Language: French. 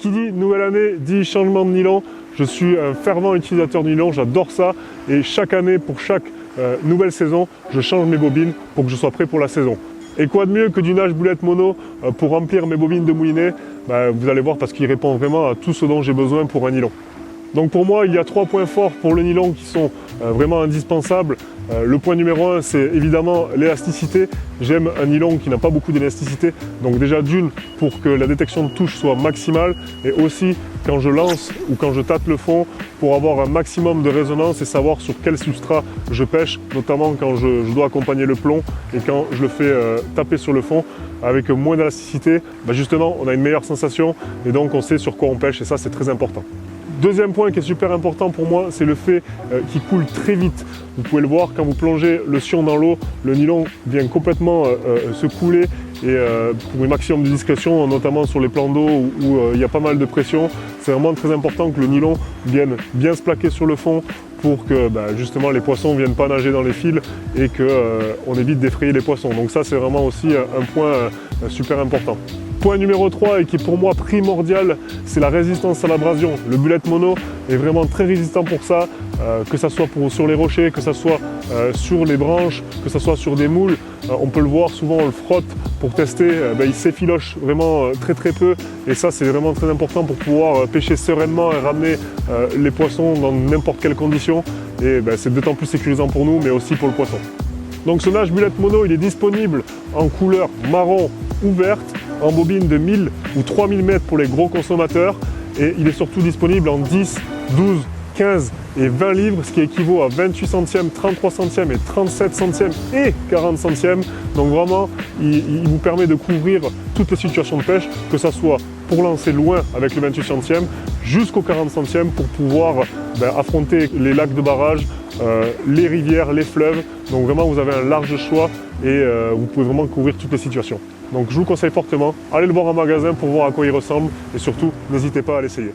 Qui dit nouvelle année, dit changement de nylon. Je suis un fervent utilisateur de nylon, j'adore ça. Et chaque année, pour chaque nouvelle saison, je change mes bobines pour que je sois prêt pour la saison. Et quoi de mieux que du nage boulette mono pour remplir mes bobines de moulinet? Vous allez voir, parce qu'il répond vraiment à tout ce dont j'ai besoin pour un nylon. Donc pour moi, il y a 3 points forts pour le nylon qui sont vraiment indispensables. Le point numéro 1, c'est évidemment l'élasticité. J'aime un nylon qui n'a pas beaucoup d'élasticité. Donc déjà d'une, pour que la détection de touche soit maximale, et aussi quand je lance ou quand je tâte le fond, pour avoir un maximum de résonance et savoir sur quel substrat je pêche, notamment quand je dois accompagner le plomb et quand je le fais taper sur le fond. Avec moins d'élasticité, justement, on a une meilleure sensation et donc on sait sur quoi on pêche, et ça, c'est très important. Deuxième point qui est super important pour moi, c'est le fait qu'il coule très vite. Vous pouvez le voir quand vous plongez le sion dans l'eau, le nylon vient complètement se couler, et pour un maximum de discrétion, notamment sur les plans d'eau où il y a pas mal de pression, c'est vraiment très important que le nylon vienne bien se plaquer sur le fond pour que justement les poissons ne viennent pas nager dans les fils et qu'on évite d'effrayer les poissons. Donc ça, c'est vraiment aussi un point super important. Point numéro 3, et qui est pour moi primordial, c'est la résistance à l'abrasion. Le bullet mono est vraiment très résistant pour ça, que ce soit sur les rochers, que ce soit sur les branches, que ce soit sur des moules. On peut le voir, souvent on le frotte pour tester, il s'effiloche vraiment très peu, et ça c'est vraiment très important pour pouvoir pêcher sereinement et ramener les poissons dans n'importe quelle condition, et c'est d'autant plus sécurisant pour nous, mais aussi pour le poisson. Donc ce nage bullet mono, il est disponible en couleur marron ou verte, en bobine de 1000 ou 3000 mètres pour les gros consommateurs, et il est surtout disponible en 10, 12, 15 et 20 livres, ce qui équivaut à 28 centièmes, 33 centièmes et 37 centièmes et 40 centièmes. Donc vraiment, il vous permet de couvrir toutes les situations de pêche, que ce soit pour lancer loin avec le 28 centièmes jusqu'au 40 centièmes pour pouvoir affronter les lacs de barrage, les rivières, les fleuves. Donc vraiment, vous avez un large choix et vous pouvez vraiment couvrir toutes les situations. Donc je vous conseille fortement, allez le voir en magasin pour voir à quoi il ressemble, et surtout, n'hésitez pas à l'essayer.